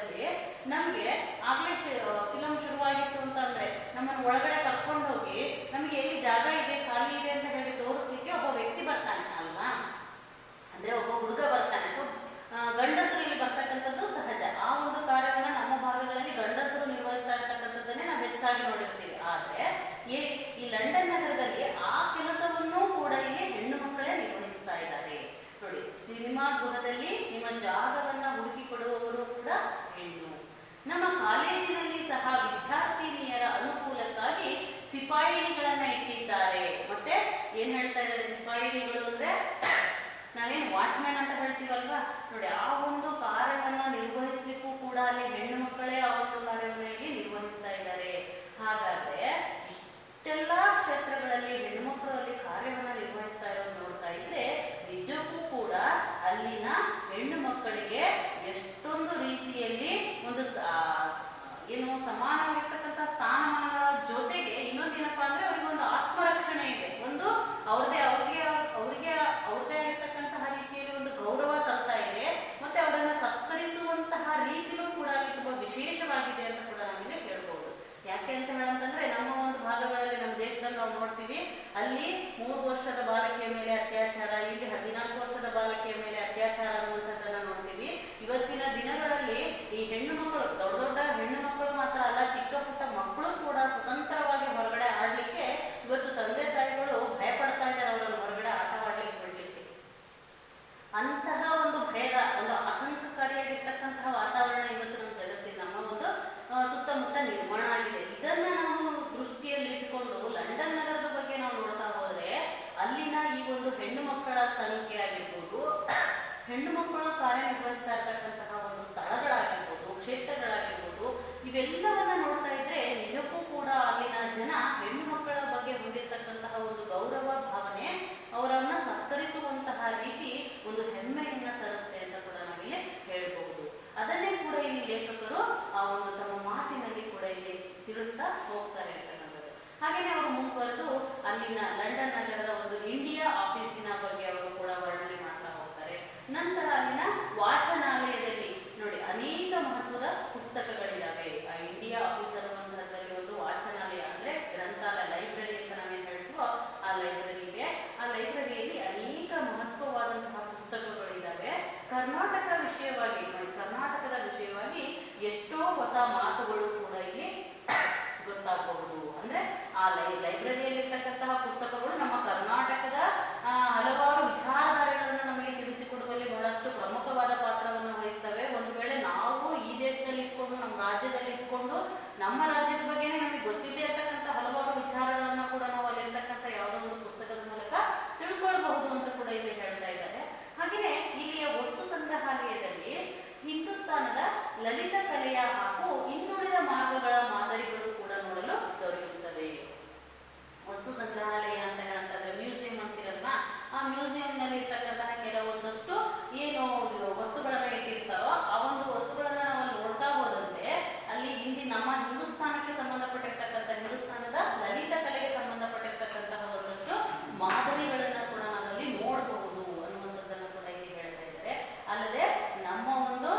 ನಮ್ಮ ಕಾಲೇಜಿನಲ್ಲಿ ಸಹ ವಿದ್ಯಾರ್ಥಿನಿಯರ ಅನುಕೂಲಕ್ಕಾಗಿ ಸಿಪಾಯಿಣಿಗಳನ್ನ ಇಟ್ಟಿದ್ದಾರೆ. ಮತ್ತೆ ಏನ್ ಹೇಳ್ತಾ ಇದ್ದಾರೆ ಸಿಪಾಯಿಣಿಗಳು ಅಂದ್ರೆ, ನಾವೇನು ವಾಚ್ಮ್ಯಾನ್ ಅಂತ ಹೇಳ್ತೀವಲ್ವಾ, ನೋಡಿ ಆ ಒಂದು ಕಾರ್ಯವನ್ನ ನಿರ್ವಹಿಸ್ಲಿಕ್ಕೂ ಕೂಡ ಅಲ್ಲಿ ಹೆಣ್ಣು ಮಕ್ಕಳೇ ಆ ಒಂದು ಕಾರ್ಯವನ್ನ ಇಲ್ಲಿ ನಿರ್ವಹಿಸ್ತಾ ಇದ್ದಾರೆ. ಹಾಗಾದ್ರೆ ಇಷ್ಟೆಲ್ಲಾ ಕ್ಷೇತ್ರಗಳಲ್ಲಿ ಹೆಣ್ಣು ಮಕ್ಕಳು ಅಲ್ಲಿ ಕಾರ್ಯವನ್ನ ನಿರ್ವಹಿಸ್ತಾ ಇರೋದು ನೋಡ್ತಾ ಇದ್ರೆ ನಿಜಕ್ಕೂ ಕೂಡ ಅಲ್ಲಿನ ಹೆಣ್ಣು ಮಕ್ಕಳಿಗೆ ಎಷ್ಟೊಂದು ರೀತಿಯಲ್ಲಿ ಒಂದು ಏನು ಸಮಾನವಾಗಿರ್ತಕ್ಕಂಥ ಸ್ಥಾನಮಾನಗಳ ಜೊತೆಗೆ ಇನ್ನೊಂದೇನಪ್ಪಾ ಅಂದ್ರೆ ಅವರಿಗೆ ಒಂದು ಆತ್ಮರಕ್ಷಣೆ ಇದೆ, ಒಂದು ಅವ್ರದೇ ಅವ್ರದೇ ಆಗಿರ್ತಕ್ಕಂತಹ ರೀತಿಯಲ್ಲಿ ಒಂದು ಗೌರವ ತರ್ತಾ ಇದೆ, ಮತ್ತೆ ಅವರನ್ನ ಸತ್ಕರಿಸುವಂತಹ ರೀತಿಯೂ ಕೂಡ ಅಲ್ಲಿ ತುಂಬಾ ವಿಶೇಷವಾಗಿದೆ ಅಂತ ಕೂಡ ನಾವಿಲ್ಲಿ ಹೇಳ್ಬಹುದು. ಯಾಕೆ ಅಂತ ಹೇಳಂತಂದ್ರೆ ನಮ್ಮ ಒಂದು ಭಾಗಗಳಲ್ಲಿ ನಮ್ಮ ದೇಶದಲ್ಲಿ ನಾವು ನೋಡ್ತೀವಿ, ಅಲ್ಲಿ 3 ವರ್ಷದ ಬಾಲಕಿಯ ಮೇಲೆ ಅತ್ಯಾಚಾರ, ಇಲ್ಲಿ 14 ವರ್ಷದ ಬಾಲಕಿಯ ಮೇಲೆ ಅತ್ಯಾಚಾರ ಅನ್ನುವಂಥದ್ದನ್ನ ನೋಡ್ತೀವಿ. ಇವತ್ತಿನ ದಿನಗಳಲ್ಲಿ ಈ ಹೆಣ್ಣು ಮಕ್ಕಳು, ದೊಡ್ಡ ದೊಡ್ಡ ಹೆಣ್ಣು ಮಕ್ಕಳು ಮಾತ್ರ ಅಲ್ಲ, ಚಿಕ್ಕ ಪುಟ್ಟ ಮಕ್ಕಳು ಕೂಡ ಸ್ವತಂತ್ರವಾಗಿ ಹೊರಗಡೆ ಆಡ್ಲಿಕ್ಕೆ ಇವತ್ತು ತಂದೆ ತಾಯಿಗಳು ಭಯ ಪಡ್ತಾ ಇದ್ದಾರೆ ಅವರನ್ನು ಹೊರಗಡೆ ಆಟವಾಡ್ಲಿಕ್ಕೆ ಬಿಡ್ಲಿಕ್ಕೆ. ಅಂತಹ ಒಂದು ಭಯದ ಒಂದು ಆತಂಕಕಾರಿಯಾಗಿರ್ತಕ್ಕಂತಹ ವಾತಾವರಣ ಇವತ್ತು ನಮ್ಮ ಜಗತ್ತಿನ ನಮ್ಮ ಒಂದು ಸುತ್ತಮುತ್ತ ನಿರ್ಮಾಣ ಆಗಿದೆ. ಇದನ್ನ ನಾವು ದೃಷ್ಟಿಯಲ್ಲಿ ಇಟ್ಕೊಂಡು ಲಂಡನ್ ನಗರದ ಬಗ್ಗೆ ನಾವು ನೋಡ್ತಾ ಹೋದ್ರೆ ಅಲ್ಲಿನ ಈ ಒಂದು ಹೆಣ್ಣು ಮಕ್ಕಳ ಸಂಖ್ಯೆ ಆಗಿರ್ಬೋದು, ಹೆಣ್ಣು ಮಕ್ಕಳು ಕಾರ್ಯನಿರ್ವಹಿಸ್ತಾ ಇರ್ತಕ್ಕಂತಹ ಒಂದು ಸ್ಥಳಗಳಾಗಿರ್ಬೋದು, ಕ್ಷೇತ್ರಗಳಾಗಿರ್ಬೋದು, ಇವೆಲ್ಲವನ್ನ ನೋಡ್ತಾ ಇದ್ರೆ ನಿಜಕ್ಕೂ ಕೂಡ ಅಲ್ಲಿನ ಜನ ಹೆಣ್ಣು ಮಕ್ಕಳ ಬಗ್ಗೆ ಹೊಂದಿರತಕ್ಕಂತಹ ಒಂದು ಗೌರವ ಭಾವನೆ, ಅವರನ್ನ ಸತ್ಕರಿಸುವಂತಹ ರೀತಿ ಒಂದು ಹೆಮ್ಮೆಯನ್ನ ತರುತ್ತೆ ಅಂತ ಕೂಡ ನಾವಿಲ್ಲಿ ಹೇಳ್ಬಹುದು. ಅದನ್ನೇ ಕೂಡ ಇಲ್ಲಿ ಲೇಖಕರು ಆ ಒಂದು ತಮ್ಮ ಮಾತಿನಲ್ಲಿ ಕೂಡ ಇಲ್ಲಿ ತಿಳಿಸ್ತಾ ಹೋಗ್ತಾರೆ ಅಂತಕ್ಕಂಥದ್ದು. ಹಾಗೇನೆ ಅವರು ಮುಂದುವರೆದು ಅಲ್ಲಿನ ಲಂಡನ್ ನಗರದ ಒಂದು ಇಂಡಿಯಾ ಆಫೀಸಿನ ಬಗ್ಗೆ ಅವರು ಕೂಡ ವರ್ಣನೆ ಮಾಡ್ತಾ ಹೋಗ್ತಾರೆ. ನಂತರ ಅಲ್ಲಿನ ವಾಚನಾಲಯದಲ್ಲಿ ನೋಡಿ ಅನೇಕ ಮಹತ್ವದ ಪುಸ್ತಕಗಳಿದಾವೆ. ಆ ಇಂಡಿಯಾ ಆಫೀಸ್ ಅನ್ನುವಂಥದ್ದಲ್ಲಿ ಒಂದು ವಾಚನಾಲಯ ಅಂದ್ರೆ ಗ್ರಂಥಾಲಯ, ಲೈಬ್ರರಿ ಅಂತ ನಾವೇನ್ ಹೇಳ್ತೀವೋ ಆ ಲೈಬ್ರರಿ ಇದೆ. ಆ ಲೈಬ್ರರಿಯಲ್ಲಿ ಅನೇಕ ಮಹತ್ವವಾದಂತಹ ಪುಸ್ತಕಗಳಿದ್ದಾವೆ. ಕರ್ನಾಟಕ ವಿಷಯವಾಗಿ ನೋಡಿ, ಕರ್ನಾಟಕದ ವಿಷಯವಾಗಿ ಎಷ್ಟೋ ಹೊಸ ಮಾತುಗಳು ಕೂಡ ಇಲ್ಲಿ ಗೊತ್ತಾಗಬಹುದು. ಅಂದ್ರೆ ಆ ಲೈಬ್ರರಿಯಲ್ಲಿ ಇರ್ತಕ್ಕಂತಹ ಪುಸ್ತಕಗಳು ನಮ್ಮ ಕರ್ನಾಟಕದ ಹಲವಾರು ವಿಚಾರಧಾರೆಗಳನ್ನ ನಮಗೆ ತಿಳಿಸಿಕೊಡುವಲ್ಲಿ ಬಹಳಷ್ಟು ಪ್ರಮುಖವಾದ ಪಾತ್ರವನ್ನು ವಹಿಸ್ತವೆ. ಒಂದು ವೇಳೆ ನಾವು ಈ ದೇಶದಲ್ಲಿ ಇಟ್ಕೊಂಡು, ನಮ್ಮ ರಾಜ್ಯದಲ್ಲಿ ಇಟ್ಕೊಂಡು, ನಮ್ಮ ರಾಜ್ಯದ ಬಗ್ಗೆನೇ ನಮಗೆ ಗೊತ್ತಿದೆ ಇರ್ತಕ್ಕಂಥ ಹಲವಾರು ವಿಚಾರಗಳನ್ನ ಕೂಡ ನಾವು ಅಲ್ಲಿರ್ತಕ್ಕಂಥ ಯಾವುದೋ ಒಂದು ಪುಸ್ತಕದ ಮೂಲಕ ತಿಳ್ಕೊಳ್ಬಹುದು ಅಂತ ಕೂಡ ಇಲ್ಲಿ ಹೇಳ್ತಾ ಇದ್ದಾರೆ. ಹಾಗೆಯೇ ಇಲ್ಲಿಯ ವಸ್ತು ಸಂಗ್ರಹಾಲಯದಲ್ಲಿ ಹಿಂದೂಸ್ತಾನದ ಲಲಿತ ಕಲೆಯ ಹಾಗೂ ಇನ್ನುಳಿದ ಮಾರ್ಗಗಳ ಮಾದರಿಗಳು ಕೂಡ ನೋಡಲು ದೊರೆಯುತ್ತವೆ. ವಸ್ತು ಸಂಗ್ರಹಾಲಯ ಅಂತ ಹೇಳಂತಂದ್ರೆ ಮ್ಯೂಸಿಯಂ ಅಂತಿರಲ್ವಾ, ಆ ಮ್ಯೂಸಿಯಂ ನಲ್ಲಿ ಇರ್ತಕ್ಕಂತಹ ಕೆಲವೊಂದಷ್ಟು ಏನು ವಸ್ತುಗಳನ್ನ ಇಟ್ಟಿರ್ತಾರೋ ಆ ಒಂದು ವಸ್ತುಗಳನ್ನ ನಾವು ನೋಡ್ತಾ ಹೋದಂತೆ ಅಲ್ಲಿ ನಮ್ಮ ಹಿಂದೂಸ್ತಾನಕ್ಕೆ ಸಂಬಂಧಪಟ್ಟಿರ್ತಕ್ಕಂಥ, ಹಿಂದೂಸ್ತಾನದ ಲಲಿತ ಕಲೆಗೆ ಸಂಬಂಧಪಟ್ಟಿರ್ತಕ್ಕಂತಹ ಒಂದಷ್ಟು ಮಾದರಿಗಳನ್ನ ಕೂಡ ನಾವಲ್ಲಿ ನೋಡಬಹುದು ಅನ್ನುವಂಥದ್ದನ್ನು ಕೂಡ ಇಲ್ಲಿ ಹೇಳ್ತಾ ಇದ್ದಾರೆ. ಅಲ್ಲದೆ ನಮ್ಮ ಒಂದು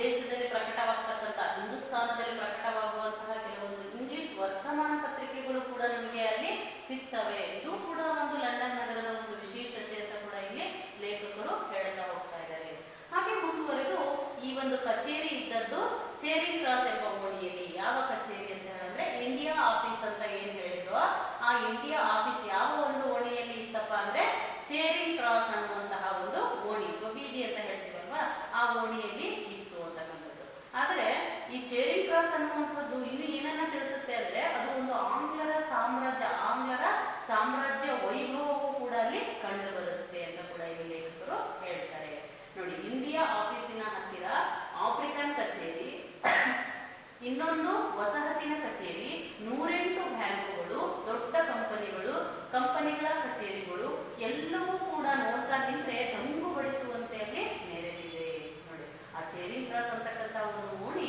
ದೇಶದಲ್ಲಿ ಪ್ರಕಟವಾಗ್ತಕ್ಕಂಥ, ಹಿಂದೂಸ್ತಾನದಲ್ಲಿ ಪ್ರಕಟವಾಗುವಂತಹ ಕೆಲವೊಂದು ಇಂಗ್ಲಿಷ್ ವರ್ತಮಾನ ಪತ್ರಿಕೆಗಳು ಕೂಡ ನಮಗೆ ಅಲ್ಲಿ ಸಿಗ್ತವೆ. ಇದು ಕೂಡ ಒಂದು ಲಂಡನ್ ನಗರದ ಒಂದು ವಿಶೇಷತೆ ಅಂತ ಕೂಡ ಇಲ್ಲಿ ಲೇಖಕರು ಹೇಳ್ತಾ ಹೋಗ್ತಾ ಇದ್ದಾರೆ. ಹಾಗೆ ಮುಂದುವರೆದು ಈ ಒಂದು ಕಚೇರಿ ಇದ್ದದ್ದು ಚೇರಿಂಗ್ ಕ್ರಾಸ್ ಎಂಬ ಓಣಿಯಲ್ಲಿ. ಯಾವ ಕಚೇರಿ ಅಂತ ಹೇಳಿದ್ರೆ ಇಂಡಿಯಾ ಆಫೀಸ್ ಅಂತ ಏನ್ ಹೇಳಿದ್ರು, ಆ ಇಂಡಿಯಾ ಆಫೀಸ್ ಯಾವ ಒಂದು ಓಣಿಯಲ್ಲಿ ಇತ್ತಪ್ಪ ಅಂದ್ರೆ ಚೇರಿಂಗ್ ಕ್ರಾಸ್ ಅನ್ನುವಂತಹ ಒಂದು ಓಣಿ, ಬೀದಿ ಅಂತ ಹೇಳ್ತೀವಲ್ವಾ, ಆ ಓಣಿಯಲ್ಲಿ ಇತ್ತು ಅಂತಕ್ಕಂಥದ್ದು. ಆದ್ರೆ ಈ ಚೇರಿಂಗ್ ಕ್ರಾಸ್ ಅನ್ನುವಂಥದ್ದು ಇಲ್ಲಿ ಏನನ್ನ ತಿಳಿಸುತ್ತೆ ಅಂದ್ರೆ ಅದು ಒಂದು ಆಂಗ್ಲರ ಸಾಮ್ರಾಜ್ಯ ವೈಭವವು ಕೂಡ ಅಲ್ಲಿ ಕಂಡು ಬರುತ್ತೆ ಅಂತ ಕೂಡ ಇಲ್ಲಿ ಲೇಖಕರು ಹೇಳ್ತಾರೆ. ನೋಡಿ, ಇಂಡಿಯಾ ಆಫೀಸಿನ ಹತ್ತಿರ ಆಫ್ರಿಕನ್ ಕಚೇರಿ, ಇನ್ನೊಂದು ವಸಾಹತಿನ ಕಚೇರಿ, 108 ಬ್ಯಾಂಕುಗಳು, ದೊಡ್ಡ ಕಂಪನಿಗಳ ಕಚೇರಿಗಳು ಎಲ್ಲವೂ ಕೂಡ ನೋಡ್ತಾ ನಿಂತ್ರೆ ತಂಗುಬಡಿಸುವಂತೆ ಅಲ್ಲಿ ನೆರೆದಿದೆ. ನೋಡಿ, ಆ ಚೇರಿಂಗ್ ಕ್ರಾಸ್ ಅಂತಕ್ಕಂಥ ಒಂದು ಓಣಿ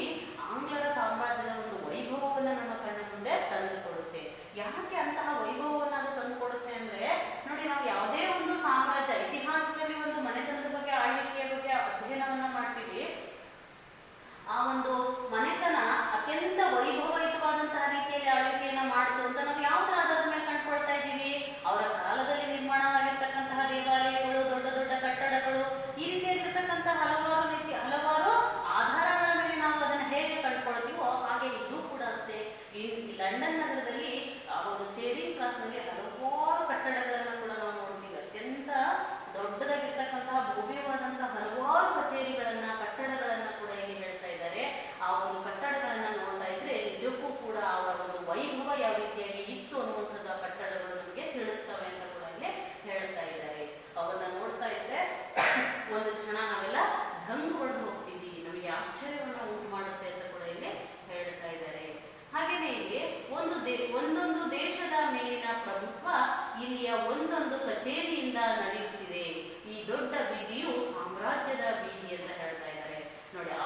ಆಂಗ್ಲರ ಸಾಮ್ರಾಜ್ಯದ ಒಂದು ವೈಭವವನ್ನು ನಮ್ಮ ಕಣ್ಣ ಮುಂದೆ ತಂದುಕೊಡುತ್ತೆ. ಯಾಕೆ ಅಂತಹ ವೈಭವವನ್ನು ಅದು ತಂದುಕೊಡುತ್ತೆ ಅಂದ್ರೆ ನೋಡಿ, ನಾವು ಯಾವುದೇ ಒಂದು ಸಾಮ್ರಾಜ್ಯ ಇತಿಹಾಸದಲ್ಲಿ ಒಂದು ಮನೆತನದ ಬಗ್ಗೆ, ಆಳ್ವಿಕೆಯ ಬಗ್ಗೆ ಅಧ್ಯಯನವನ್ನ ಮಾಡ್ತೀವಿ. ಆ ಒಂದು ಮನೆತನ ಅತ್ಯಂತ ವೈಭವಯುತವಾದಂತಹ ರೀತಿಯಲ್ಲಿ ಆಳ್ವಿಕೆಯನ್ನ ಮಾಡ್ತು ಅಂತ ನಾವು ಯಾವುದರ ಆಧಾರದ ಮೇಲೆ ಕಂಡುಕೊಳ್ತಾ ಇದ್ದೀವಿ? ಅವರ ಕಾಲದಲ್ಲಿ ನಿರ್ಮಾಣವಾಗಿರ್ತಕ್ಕಂತಹ ದೇವಾಲಯಗಳು, ದೊಡ್ಡ ದೊಡ್ಡ ಕಟ್ಟಡಗಳು, ಈ ರೀತಿಯಾಗಿರ್ತಕ್ಕಂತಹ ಹಲವಾರು ಆಧಾರಗಳ ಮೇಲೆ ನಾವು ಅದನ್ನು ಹೇಗೆ ಕಂಡುಕೊಳ್ತೀವೋ ಹಾಗೆ ಇದು ಕೂಡ ಅಷ್ಟೇ. ಲಂಡನ್ ನಗರದಲ್ಲಿ ಆ ಒಂದು ಚೇರಿಂಗ್ ಕ್ರಾಸ್ ನಲ್ಲಿ ಹಲವಾರು ಕಟ್ಟಡಗಳನ್ನ ಕೂಡ ನಾವು ನೋಡ್ತೀವಿ.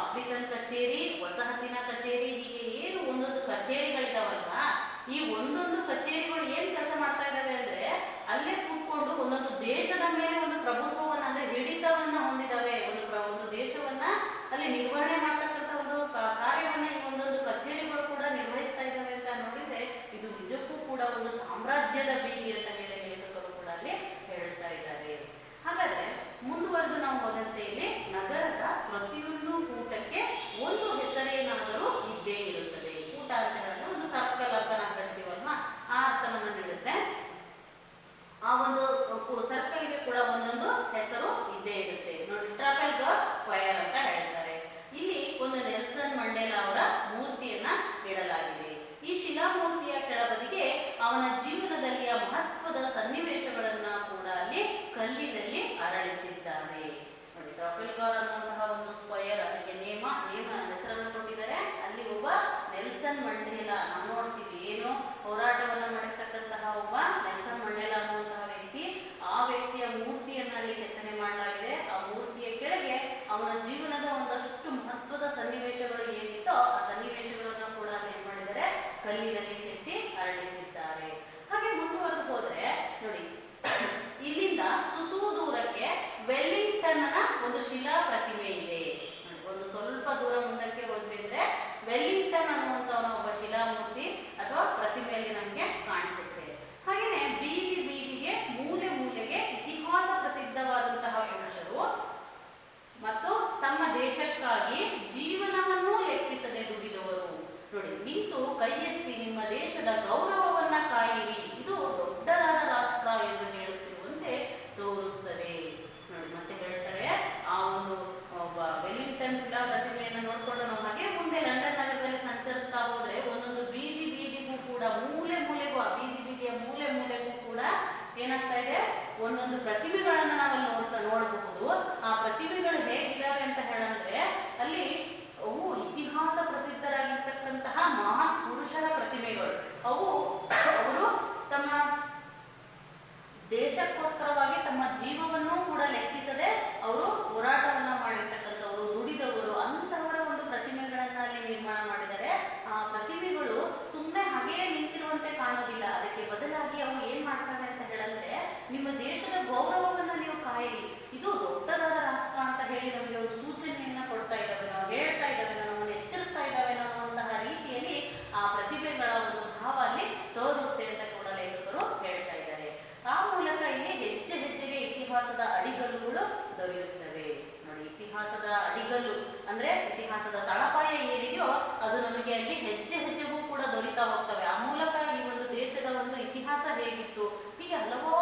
ಆಫ್ರಿಕನ್ ಕಚೇರಿ, ವಸಾಹತಿನ ಕಚೇರಿ, ಹೀಗೆ ಏನು ಒಂದೊಂದು ಕಚೇರಿಗಳಿದಾವಲ್ವಾ, ಈ ಒಂದೊಂದು ಕಚೇರಿಗಳು ಏನ್ ಕೆಲಸ ಮಾಡ್ತಾ ಇದ್ದಾವೆ ಅಂದ್ರೆ ಅಲ್ಲೇ ಕೂತ್ಕೊಂಡು ಒಂದೊಂದು ದೇಶದ ಮೇಲೆ ಒಂದು ಪ್ರಭುತ್ವವನ್ನ ಅಂದ್ರೆ ಹಿಡಿತವನ್ನ ಹೊಂದಿದಾವೆ. ಒಂದು ದೇಶವನ್ನ ಅಲ್ಲಿ ನಿರ್ವಹಣೆ ಮಾಡ್ತಕ್ಕಂಥ ಒಂದು ಕಾರ್ಯವನ್ನ ಈ ಒಂದೊಂದು ಕಚೇರಿಗಳು ಕೂಡ ನಿರ್ವಹಿಸ್ತಾ ಇದ್ದಾವೆ ಅಂತ ನೋಡಿದ್ರೆ ಇದು ನಿಜಕ್ಕೂ ಕೂಡ ಒಂದು ಸಾಮ್ರಾಜ್ಯದ ಬೀದಿ ಅಂತ ಹೇಳಿ ಲೇಖಕರು ಕೂಡ ಅಲ್ಲಿ ಹೇಳುತ್ತಾ ಇದ್ದಾರೆ. ಹಾಗಾದ್ರೆ ಮುಂದುವರೆದು ನಾವು ಹೋದಂತೆ ಇಲ್ಲಿ ನಗರದ ಪ್ರತಿಯೊಂದು ಊಟಕ್ಕೆ ಒಂದು ಹೆಸರೇನಾದರೂ ಇದ್ದೇ ಇರುತ್ತದೆ. ಊಟ ಅಂತ ಹೇಳಿದ್ರೆ ಒಂದು ಸರ್ಕಲ್ ಅಂತ ನಾವು ಹೇಳ್ತೀವಲ್ವಾ, ಆ ಅರ್ಥವನ್ನು ನೀಡುತ್ತೆ. ಆ ಒಂದು ಸರ್ಕಲ್ಗೆ ಕೂಡ ಒಂದೊಂದು ಹೆಸರು ಇದ್ದೇ ಇರುತ್ತೆ. ನೋಡಿ, ಟ್ರಾಫಲ್ಗರ್ ಸ್ಕ್ವೇರ್ ಅಂತ ಹೇಳ್ತಾರೆ. ಇಲ್ಲಿ ಒಂದು ನೆಲ್ಸನ್ ಮಂಡೇಲಾ ಅವರ ಮೂರ್ತಿಯನ್ನ ಇಡಲಾಗಿದೆ. ಈ ಶಿಲಾಮೂರ್ತಿಯ ಕೆಳಬದಿಗೆ ಅವನ ಜೀವನದಲ್ಲಿಯ ಮಹತ್ವದ ಸನ್ನಿವೇಶಗಳನ್ನ ಕೂಡ ಅಲ್ಲಿ ಕಲ್ಲಿನಲ್ಲಿ ಅರಳಿಸಿದ್ದಾರೆ. ನೋಡಿ, ಟ್ರಾಫಲ್ಗರ್ ಅನ್ನುವಂತಹ ಒಂದು ಸ್ಕ್ವೇರ್, ಅದಕ್ಕೆ ನೇಮ ಹೆಸರನ್ನು ಕೊಟ್ಟಿದ್ದಾರೆ. ಅಲ್ಲಿ ಒಬ್ಬ ನೆಲ್ಸನ್ ಮಂಡೇಲಾ ನಾವು ನೋಡ್ತೀವಿ, ಏನು ಹೋರಾಟವನ್ನ ಮಾಡಿರ್ತಕ್ಕಂತಹ ಒಬ್ಬ ನೆಲ್ಸನ್ ಮಂಡೇಲಾ ಅನ್ನುವಂತಹ ವ್ಯಕ್ತಿ, ಆ ವ್ಯಕ್ತಿಯ ಮೂರ್ತಿಯನ್ನ ಅಲ್ಲಿ ಕೆತ್ತನೆ ಮಾಡಲಾಗಿದೆ. ಆ ಮೂರ್ತಿಯ ಕೆಳಗೆ ಅವನ ಜೀವನದ ಒಂದಷ್ಟು ಮಹತ್ವದ ಸನ್ನಿವೇಶಗಳು ಏನಿತ್ತೋ ಆ ಸನ್ನಿವೇಶಗಳನ್ನ ಕೂಡ ಏನ್ ಮಾಡಿದ್ದಾರೆ, ಕಲ್ಲಿನಲ್ಲಿ ಕೆತ್ತಿ ಅರಳಿಸಿದ್ದಾರೆ. ಹಾಗೆ ಮುಂದುವರೆದು ಹೋದ್ರೆ ನೋಡಿ, ಇಲ್ಲಿಂದ ತುಸು ದೂರಕ್ಕೆ ವೆಲ್ಲಿಂಗ್ಟನ್ ಒಂದು ಶಿಲಾ ಪ್ರತಿಮೆ ಇದೆ. ಒಂದು ಸ್ವಲ್ಪ ದೂರ ಮುಂದಕ್ಕೆ ಹೋದ್ರೆ ವೆಲ್ಲಿಂಗ್ಟನ್ ಅನ್ನುವಂತ ಒಬ್ಬ ಶಿಲಾಮೂರ್ತಿ ಅಥವಾ ಪ್ರತಿಮೆಯಲ್ಲಿ ನಮಗೆ ಕಾಣಿಸುತ್ತೆ. ಹಾಗೇನೆ ಬೀದಿ ಬೀದಿಗೆ ಮೂಲೆ ಮೂಲೆಗೆ ಇತಿಹಾಸ ಪ್ರಸಿದ್ಧವಾದಂತಹ ಪುರುಷರು ಮತ್ತು ತಮ್ಮ ದೇಶಕ್ಕಾಗಿ ಜೀವನವನ್ನು ಲೆಕ್ಕಿಸದೆ ದುಡಿದವರು. ನೋಡಿ, ನಿಂತು ಕೈ ಎತ್ತಿ ನಿಮ್ಮ ದೇಶದ ಗೌರವವನ್ನ ಕಾಯಿರಿ, ಇದು ದೊಡ್ಡದಾದ ರಾಷ್ಟ್ರ ಎಂದು ಹೇಳುತ್ತಿರುವಂತೆ ತೋರುತ್ತದೆ. ನೋಡಿ, ಮತ್ತೆ ಹೇಳ್ತಾರೆ, ಆ ಒಂದು ವೆಲ್ಲಿಂಗ್ಟನ್ ಶಿಲಾ ಪ್ರತಿಮೆಯನ್ನು ನೋಡ್ಕೊಂಡು ನಾವು ಹಾಗೆ ಮುಂದೆ ಲಂಡನ್ ನಗರದಲ್ಲಿ ಸಂಚರಿಸ್ತಾ ಹೋದ್ರೆ ಒಂದೊಂದು ಬೀದಿ ಬೀದಿಗೂ ಕೂಡ ಮೂಲೆ ಮೂಲೆಗೂ, ಆ ಬೀದಿ ಬೀದಿಯ ಮೂಲೆ ಮೂಲೆಗೂ ಕೂಡ ಏನಾಗ್ತಾ ಇದೆ, ಒಂದೊಂದು ಪ್ರತಿಮೆಗಳನ್ನ ನಾವಲ್ಲಿ ನೋಡಬಹುದು. ಆ ಪ್ರತಿಮೆಗಳು ಹೇಗಿದ್ದಾವೆ ಅಂತ ಹೇಳಂದ್ರೆ ಅಲ್ಲಿ ಅವು ಇತಿಹಾಸ ಪ್ರಸಿದ್ಧರಾಗಿರ್ತಕ್ಕಂತಹ ಮಹಾನ್ ಪುರುಷರ ಪ್ರತಿಮೆಗಳು. ಅವರು ತಮ್ಮ ದೇಶಕ್ಕೋಸ್ಕರವಾಗಿ ತಮ್ಮ ಜೀವವನ್ನು ಕೂಡ ಲೆಕ್ಕಿಸದೆ ಅವರು ಹೋರಾಟವನ್ನ ಮಾಡಿರ್ತಕ್ಕಂಥವ್ರು, ದುಡಿದವರು, ಅಂತವರ ಒಂದು ಪ್ರತಿಮೆಗಳನ್ನ ಅಲ್ಲಿ ನಿರ್ಮಾಣ ಮಾಡಿದ್ದಾರೆ. ಆ ಪ್ರತಿಮೆಗಳು ಸುಮ್ಮನೆ ಹಾಗೆಯೇ ನಿಂತಿರುವಂತೆ ಕಾಣೋದಿಲ್ಲ. ಅದಕ್ಕೆ ಬದಲಾಗಿ ಅವು ಏನ್ ಮಾಡ್ತವೆ ಅಂತ ಹೇಳಿದ್ರೆ, ನಿಮ್ಮ ದೇಶದ ಗೌರವವನ್ನ ನೀವು ಕಾಯಿರಿ, ಇದು ದೊಡ್ಡದಾದ ರಾಷ್ಟ್ರ ಅಂತ ಹೇಳಿ ನಮಗೆ ಒಂದು ಸೂಚನೆಯನ್ನ ಕೊಡ್ತಾ ಇದ್ದಾವೆ, ನಾವು ಹೇಳ್ತಾ ಇದ್ದಾವೆ, ನಮ್ಮನ್ನು ಎಚ್ಚರಿಸ್ತಾ ಇದ್ದಾವೆ ಅನ್ನುವಂತಹ ರೀತಿಯಲ್ಲಿ ಆ ಪ್ರತಿಭೆಗಳ ಒಂದು ಭಾವ ಅಲ್ಲಿ ತೋರುತ್ತೆ ಅಂತ ಕೂಡ ಲೇಖಕರು ಹೇಳ್ತಾ ಇದ್ದಾರೆ. ಆ ಮೂಲಕ ಇಲ್ಲಿ ಹೆಜ್ಜೆ ಹೆಜ್ಜೆಗೆ ಇತಿಹಾಸದ ಅಡಿಗಲ್ಲುಗಳು ದೊರೆಯುತ್ತವೆ. ನೋಡಿ, ಇತಿಹಾಸದ ಅಡಿಗಲ್ಲು ಅಂದ್ರೆ ಇತಿಹಾಸದ ತಳಪಾಯ ಏನಿದೆಯೋ ಅದು ನಮಗೆ ಅಲ್ಲಿ ಹೆಜ್ಜೆ ಹೆಜ್ಜೆಗೂ ಕೂಡ ದೊರೀತಾ ಹೋಗ್ತವೆ. ಆ ಮೂಲಕ ಈ ಒಂದು ದೇಶದ ಒಂದು ಇತಿಹಾಸ ಹೇಗಿತ್ತು, ಹೀಗೆ ಹಲವಾರು